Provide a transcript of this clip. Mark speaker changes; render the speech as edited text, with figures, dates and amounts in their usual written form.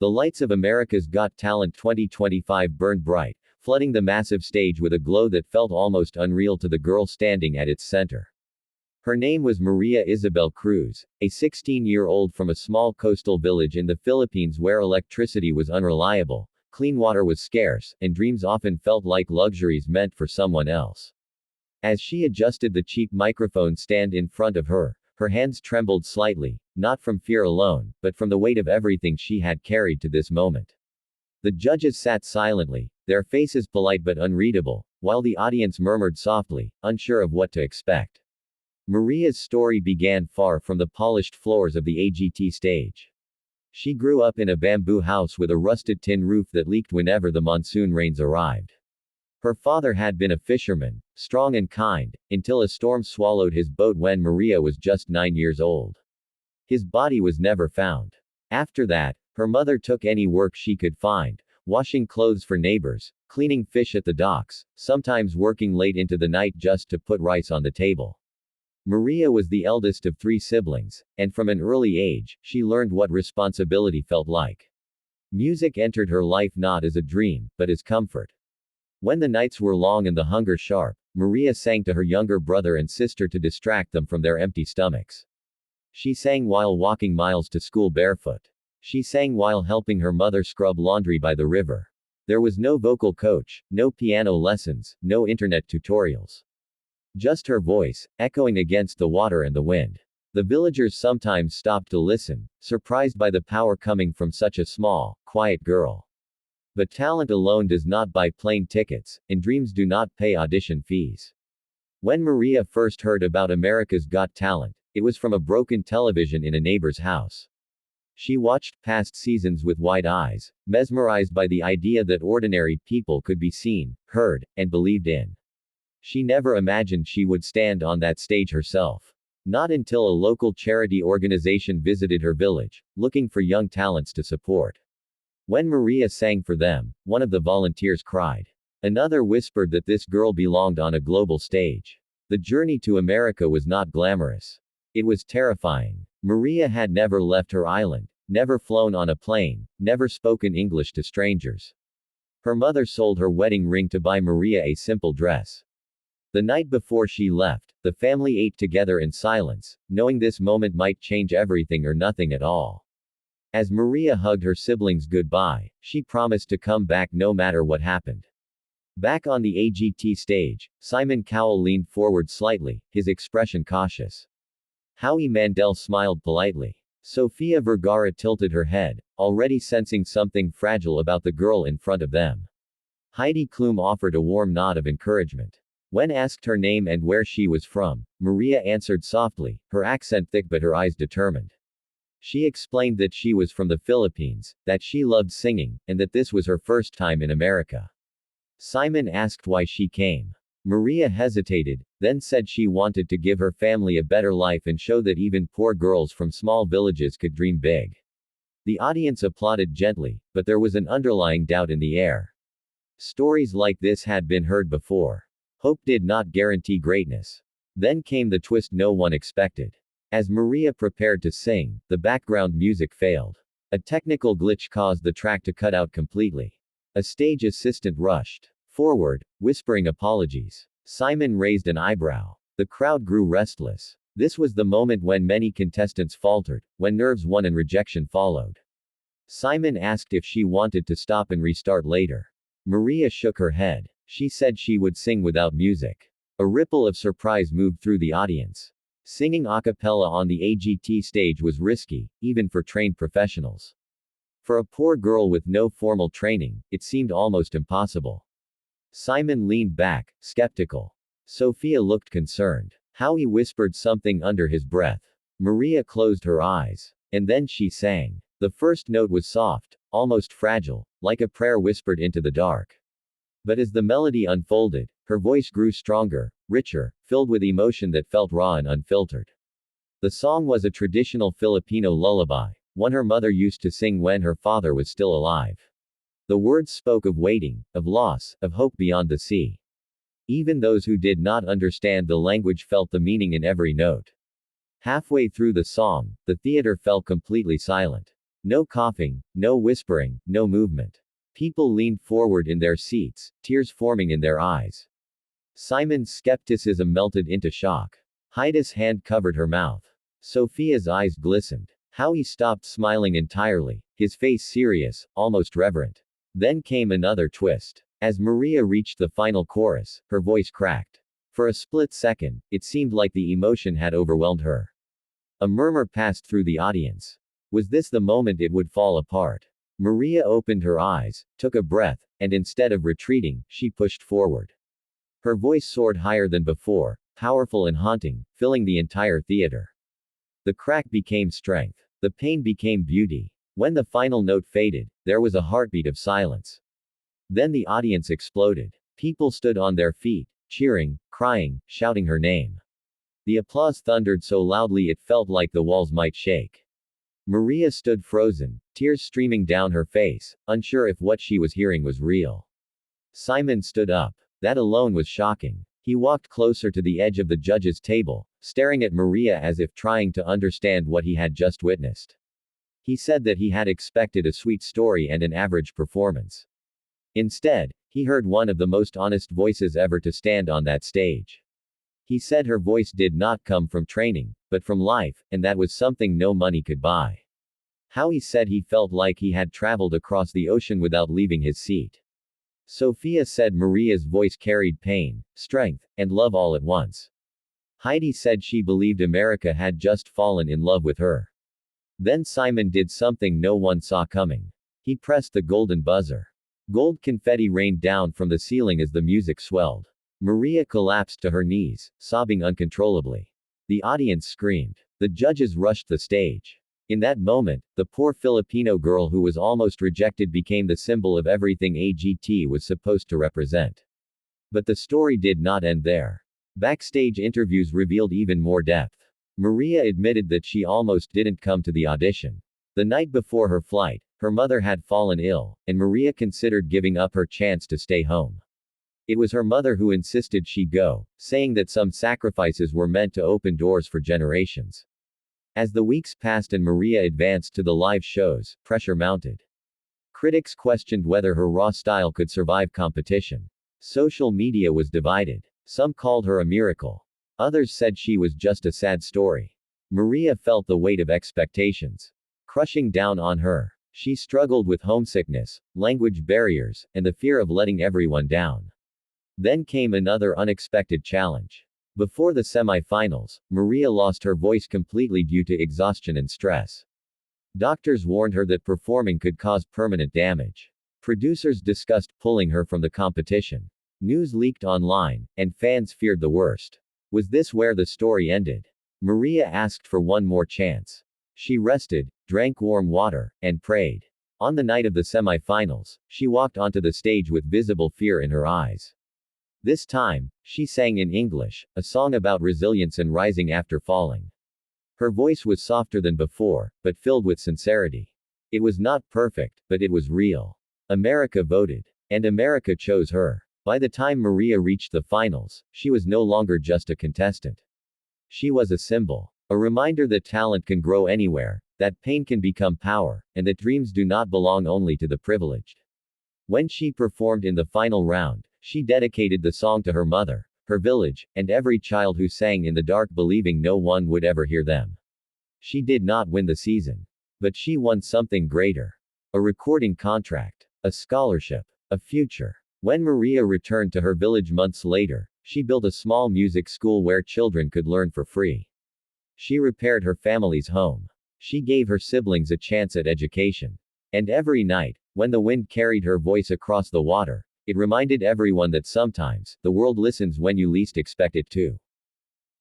Speaker 1: The lights of America's Got Talent 2025 burned bright, flooding the massive stage with a glow that felt almost unreal to the girl standing at its center. Her name was Maria Isabel Cruz, a 16-year-old from a small coastal village in the Philippines where electricity was unreliable, clean water was scarce, and dreams often felt like luxuries meant for someone else. As she adjusted the cheap microphone stand in front of her, her hands trembled slightly, not from fear alone, but from the weight of everything she had carried to this moment. The judges sat silently, their faces polite but unreadable, while the audience murmured softly, unsure of what to expect. Maria's story began far from the polished floors of the AGT stage. She grew up in a bamboo house with a rusted tin roof that leaked whenever the monsoon rains arrived. Her father had been a fisherman, strong and kind, until a storm swallowed his boat when Maria was just 9 years old. His body was never found. After that, her mother took any work she could find, washing clothes for neighbors, cleaning fish at the docks, sometimes working late into the night just to put rice on the table. Maria was the eldest of 3 siblings, and from an early age, she learned what responsibility felt like. Music entered her life not as a dream, but as comfort. When the nights were long and the hunger sharp, Maria sang to her younger brother and sister to distract them from their empty stomachs. She sang while walking miles to school barefoot. She sang while helping her mother scrub laundry by the river. There was no vocal coach, no piano lessons, no internet tutorials. Just her voice, echoing against the water and the wind. The villagers sometimes stopped to listen, surprised by the power coming from such a small, quiet girl. But talent alone does not buy plane tickets, and dreams do not pay audition fees. When Maria first heard about America's Got Talent, it was from a broken television in a neighbor's house. She watched past seasons with wide eyes, mesmerized by the idea that ordinary people could be seen, heard, and believed in. She never imagined she would stand on that stage herself. Not until a local charity organization visited her village, looking for young talents to support. When Maria sang for them, one of the volunteers cried. Another whispered that this girl belonged on a global stage. The journey to America was not glamorous. It was terrifying. Maria had never left her island, never flown on a plane, never spoken English to strangers. Her mother sold her wedding ring to buy Maria a simple dress. The night before she left, the family ate together in silence, knowing this moment might change everything or nothing at all. As Maria hugged her siblings goodbye, she promised to come back no matter what happened. Back on the AGT stage, Simon Cowell leaned forward slightly, his expression cautious. Howie Mandel smiled politely. Sofia Vergara tilted her head, already sensing something fragile about the girl in front of them. Heidi Klum offered a warm nod of encouragement. When asked her name and where she was from, Maria answered softly, her accent thick but her eyes determined. She explained that she was from the Philippines, that she loved singing, and that this was her first time in America. Simon asked why she came. Maria hesitated, then said she wanted to give her family a better life and show that even poor girls from small villages could dream big. The audience applauded gently, but there was an underlying doubt in the air. Stories like this had been heard before. Hope did not guarantee greatness. Then came the twist no one expected. As Maria prepared to sing, the background music failed. A technical glitch caused the track to cut out completely. A stage assistant rushed forward, whispering apologies. Simon raised an eyebrow. The crowd grew restless. This was the moment when many contestants faltered, when nerves won and rejection followed. Simon asked if she wanted to stop and restart later. Maria shook her head. She said she would sing without music. A ripple of surprise moved through the audience. Singing a cappella on the AGT stage was risky, even for trained professionals. For a poor girl with no formal training, it seemed almost impossible. Simon leaned back, skeptical. Sophia looked concerned. Howie whispered something under his breath. Maria closed her eyes. And then she sang. The first note was soft, almost fragile, like a prayer whispered into the dark. But as the melody unfolded, her voice grew stronger, richer, filled with emotion that felt raw and unfiltered. The song was a traditional Filipino lullaby, one her mother used to sing when her father was still alive. The words spoke of waiting, of loss, of hope beyond the sea. Even those who did not understand the language felt the meaning in every note. Halfway through the song, the theater fell completely silent. No coughing, no whispering, no movement. People leaned forward in their seats, tears forming in their eyes. Simon's skepticism melted into shock. Heidi's hand covered her mouth. Sophia's eyes glistened. Howie stopped smiling entirely, his face serious, almost reverent. Then came another twist. As Maria reached the final chorus, her voice cracked. For a split second, it seemed like the emotion had overwhelmed her. A murmur passed through the audience. Was this the moment it would fall apart? Maria opened her eyes, took a breath, and instead of retreating, she pushed forward. Her voice soared higher than before, powerful and haunting, filling the entire theater. The crack became strength. The pain became beauty. When the final note faded, there was a heartbeat of silence. Then the audience exploded. People stood on their feet, cheering, crying, shouting her name. The applause thundered so loudly it felt like the walls might shake. Maria stood frozen, tears streaming down her face, unsure if what she was hearing was real. Simon stood up. That alone was shocking. He walked closer to the edge of the judges' table, staring at Maria as if trying to understand what he had just witnessed. He said that he had expected a sweet story and an average performance. Instead, he heard one of the most honest voices ever to stand on that stage. He said her voice did not come from training, but from life, and that was something no money could buy. Howie said he felt like he had traveled across the ocean without leaving his seat. Sophia said Maria's voice carried pain, strength, and love all at once. Heidi said she believed America had just fallen in love with her. Then Simon did something no one saw coming. He pressed the golden buzzer. Gold confetti rained down from the ceiling as the music swelled. Maria collapsed to her knees, sobbing uncontrollably. The audience screamed. The judges rushed the stage. In that moment, the poor Filipino girl who was almost rejected became the symbol of everything AGT was supposed to represent. But the story did not end there. Backstage interviews revealed even more depth. Maria admitted that she almost didn't come to the audition. The night before her flight, her mother had fallen ill, and Maria considered giving up her chance to stay home. It was her mother who insisted she go, saying that some sacrifices were meant to open doors for generations. As the weeks passed and Maria advanced to the live shows, pressure mounted. Critics questioned whether her raw style could survive competition. Social media was divided. Some called her a miracle. Others said she was just a sad story. Maria felt the weight of expectations crushing down on her. She struggled with homesickness, language barriers, and the fear of letting everyone down. Then came another unexpected challenge. Before the semi-finals, Maria lost her voice completely due to exhaustion and stress. Doctors warned her that performing could cause permanent damage. Producers discussed pulling her from the competition. News leaked online, and fans feared the worst. Was this where the story ended? Maria asked for one more chance. She rested, drank warm water, and prayed. On the night of the semi-finals, she walked onto the stage with visible fear in her eyes. This time, she sang in English, a song about resilience and rising after falling. Her voice was softer than before, but filled with sincerity. It was not perfect, but it was real. America voted. And America chose her. By the time Maria reached the finals, she was no longer just a contestant. She was a symbol. A reminder that talent can grow anywhere, that pain can become power, and that dreams do not belong only to the privileged. When she performed in the final round, she dedicated the song to her mother, her village, and every child who sang in the dark believing no one would ever hear them. She did not win the season. But she won something greater. A recording contract. A scholarship. A future. When Maria returned to her village months later, she built a small music school where children could learn for free. She repaired her family's home. She gave her siblings a chance at education. And every night, when the wind carried her voice across the water, it reminded everyone that sometimes, the world listens when you least expect it to.